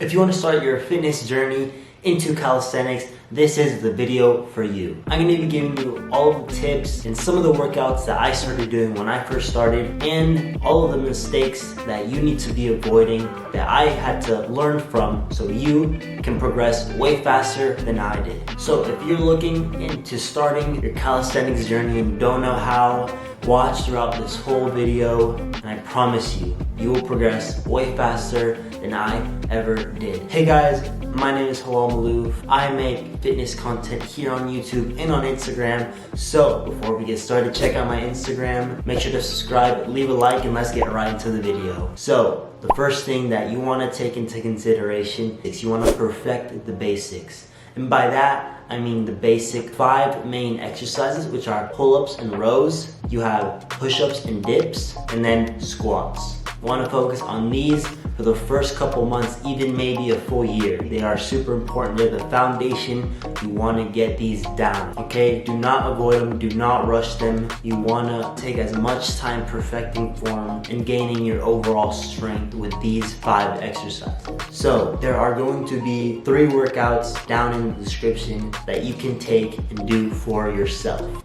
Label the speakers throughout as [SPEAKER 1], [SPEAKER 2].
[SPEAKER 1] If you want to start your fitness journey into calisthenics, this is the video for you. I'm going to be giving you all of the tips and some of the workouts that I started doing when I first started, and all of the mistakes that you need to be avoiding that I had to learn from so you can progress way faster than I did. So if you're looking into starting your calisthenics journey and don't know how, watch throughout this whole video and I promise you, you will progress way faster than I ever did. Hey guys, my name is Halal Malouf. I make fitness content here on YouTube and on Instagram. So before we get started, check out my Instagram. Make sure to subscribe, leave a like, and let's get right into the video. So the first thing that you want to take into consideration is you want to perfect the basics. And by that, I mean the basic 5 main exercises, which are pull-ups and rows. You have push-ups and dips, and then squats. You want to focus on these for the first couple months, even maybe a full year. They are super important. They're the foundation. You want to get these down, okay? Do not avoid them. Do not rush them. You want to take as much time perfecting form and gaining your overall strength with these 5 exercises. So there are going to be 3 workouts down in the description that you can take and do for yourself.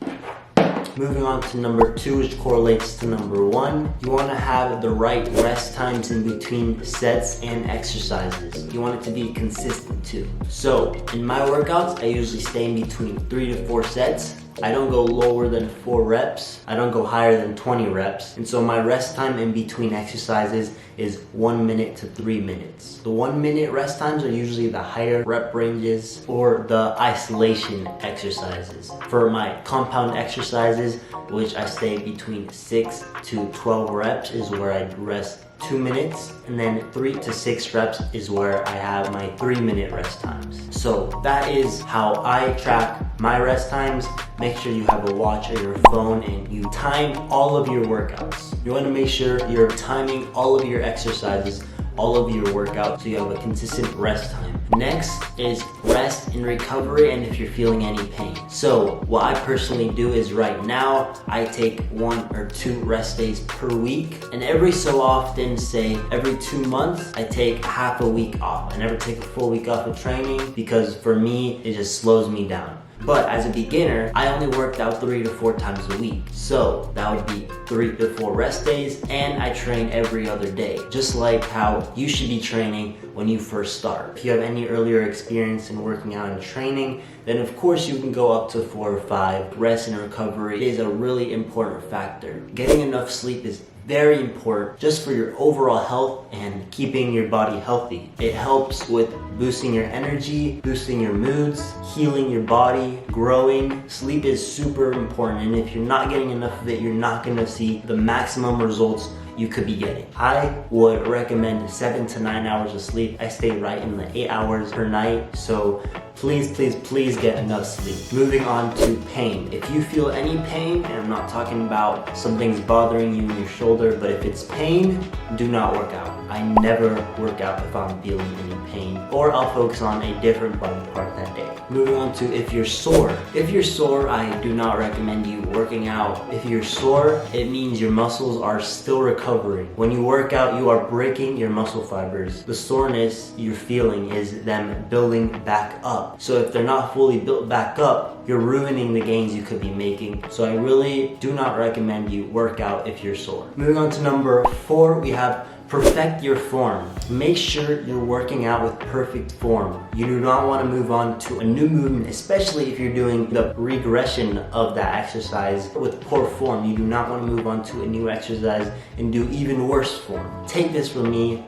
[SPEAKER 1] Moving on to number 2, which correlates to number 1. You want to have the right rest times in between sets and exercises. You want it to be consistent too. So in my workouts, I usually stay in between 3 to 4 sets. I don't go lower than 4 reps. I don't go higher than 20 reps. And so my rest time in between exercises is 1 minute to 3 minutes. The 1 minute rest times are usually the higher rep ranges or the isolation exercises. For my compound exercises, which I stay between 6 to 12 reps, is where I rest 2 minutes, and then 3 to 6 reps is where I have my 3-minute rest times. So that is how I track my rest times. Make sure you have a watch or your phone and you time all of your workouts. You want to make sure you're timing all of your exercises, all of your workouts, so you have a consistent rest time. Next is rest and recovery, and if you're feeling any pain. So what I personally do is right now I take 1 or 2 rest days per week, and every so often, say every 2 months, I take half a week off. I never take a full week off of training because for me it just slows me down. But as a beginner, I only worked out 3 to 4 times a week. So that would be 3 to 4 rest days, and I train every other day, just like how you should be training when you first start. If you have any earlier experience in working out and training, then of course you can go up to 4 or 5. Rest and recovery is a really important factor. Getting enough sleep is very important just for your overall health and keeping your body healthy. It helps with boosting your energy, boosting your moods, healing your body, growing. Sleep is super important, and if you're not getting enough of it, you're not going to see the maximum results you could be getting. I would recommend 7 to 9 hours of sleep. I stay right in the 8 hours per night, so please get enough sleep. Moving on to pain. If you feel any pain, and I'm not talking about something's bothering you in your shoulder, but if it's pain, do not work out. I never work out if I'm feeling any pain, or I'll focus on a different body part that day. Moving on to if you're sore. If you're sore, I do not recommend you working out. If you're sore, it means your muscles are still recovering. When you work out, you are breaking your muscle fibers. The soreness you're feeling is them building back up. So if they're not fully built back up, you're ruining the gains you could be making. So I really do not recommend you work out if you're sore. Moving on to number 4, we have perfect your form. Make sure you're working out with perfect form. You do not want to move on to a new movement, especially if you're doing the regression of that exercise with poor form. You do not want to move on to a new exercise and do even worse form. Take this from me.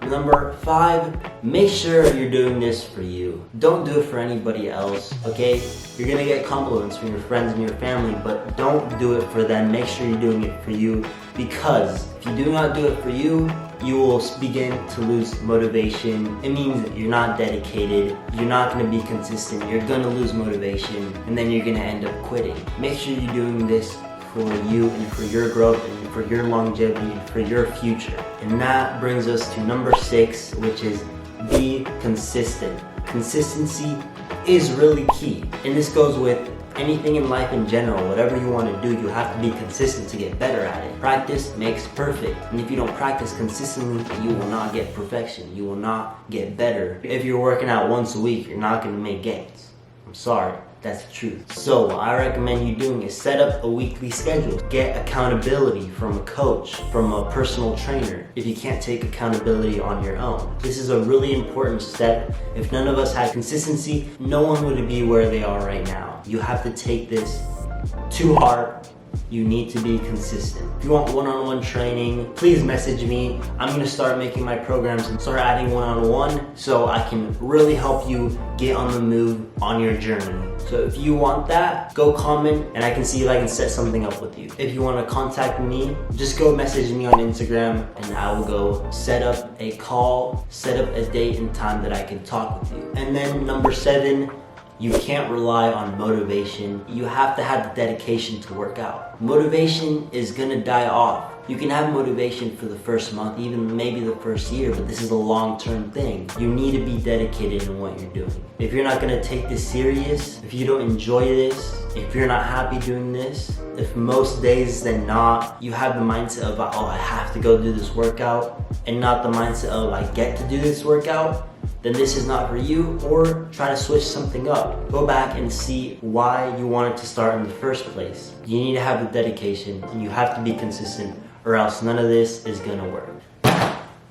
[SPEAKER 1] Number 5, make sure you're doing this for you. Don't do it for anybody else, okay? You're gonna get compliments from your friends and your family, but don't do it for them. Make sure you're doing it for you, because if you do not do it for you, you will begin to lose motivation. It means that you're not dedicated, you're not gonna be consistent, you're gonna lose motivation, and then you're gonna end up quitting. Make sure you're doing this for you and for your growth and for your longevity and for your future. And that brings us to number 6, which is be consistent. Consistency is really key. And this goes with Anything in life in general, whatever you want to do, you have to be consistent to get better at it. Practice makes perfect. And if you don't practice consistently, you will not get perfection. You will not get better. If you're working out once a week, you're not going to make gains. I'm sorry. That's the truth. So what I recommend you doing is set up a weekly schedule. Get accountability from a coach, from a personal trainer, if you can't take accountability on your own. This is a really important step. If none of us had consistency, no one would be where they are right now. You have to take this to heart. You need to be consistent. If you want one-on-one training, please message me. I'm gonna start making my programs and start adding one-on-one so I can really help you get on the move on your journey. So if you want that, go comment and I can see if I can set something up with you. If you want to contact me, just go message me on Instagram and I will go set up a call, set up a date and time that I can talk with you. And then number 7, you can't rely on motivation. You have to have the dedication to work out. Motivation is gonna die off. You can have motivation for the first month, even maybe the first year, but this is a long-term thing. You need to be dedicated in what you're doing. If you're not gonna take this serious, if you don't enjoy this, if you're not happy doing this, if most days than not, you have the mindset of, oh, I have to go do this workout, and not the mindset of, I get to do this workout, then this is not for you, or try to switch something up. Go back and see why you wanted to start in the first place. You need to have the dedication, and you have to be consistent, or else none of this is gonna work.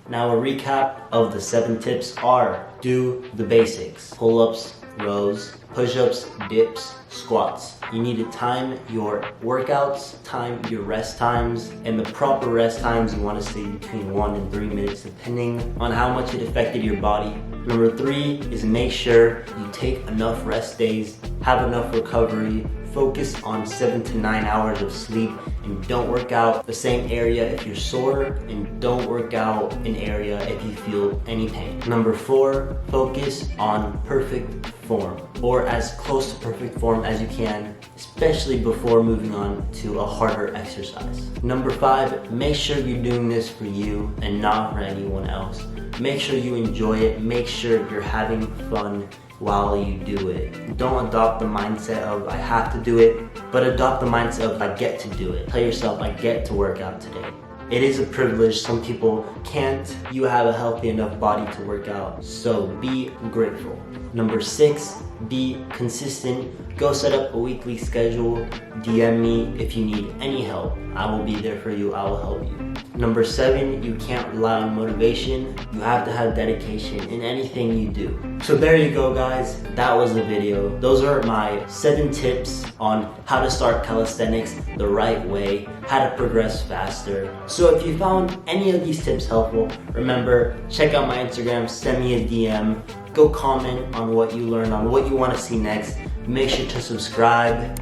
[SPEAKER 1] Now a recap of the 7 tips are: do the basics. Pull-ups, rows, push-ups, dips, squats. You need to time your workouts, time your rest times, and the proper rest times you want to stay between 1 and 3 minutes depending on how much it affected your body. Number 3 is make sure you take enough rest days, have enough recovery, focus on 7 to 9 hours of sleep, and don't work out the same area if you're sore, and don't work out an area if you feel any pain. Number 4, focus on perfect form, or as close to perfect form as you can, especially before moving on to a harder exercise. Number 5, make sure you're doing this for you and not for anyone else. Make sure you enjoy it, make sure you're having fun while you do it. Don't adopt the mindset of I have to do it, but adopt the mindset of I get to do it. Tell yourself I get to work out today. It is a privilege. Some people can't. You have a healthy enough body to work out, so be grateful. Number 6, be consistent. Go set up a weekly schedule. DM me if you need any help. I will be there for you. I will help you. Number 7, you can't rely on motivation. You have to have dedication in anything you do. So there you go, guys. That was the video. Those are my 7 tips on how to start calisthenics the right way, how to progress faster. So if you found any of these tips helpful, remember, check out my Instagram, send me a DM, go comment on what you learned, on what you want to see next. Make sure to subscribe,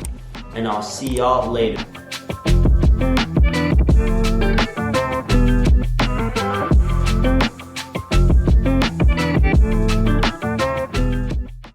[SPEAKER 1] and I'll see y'all later.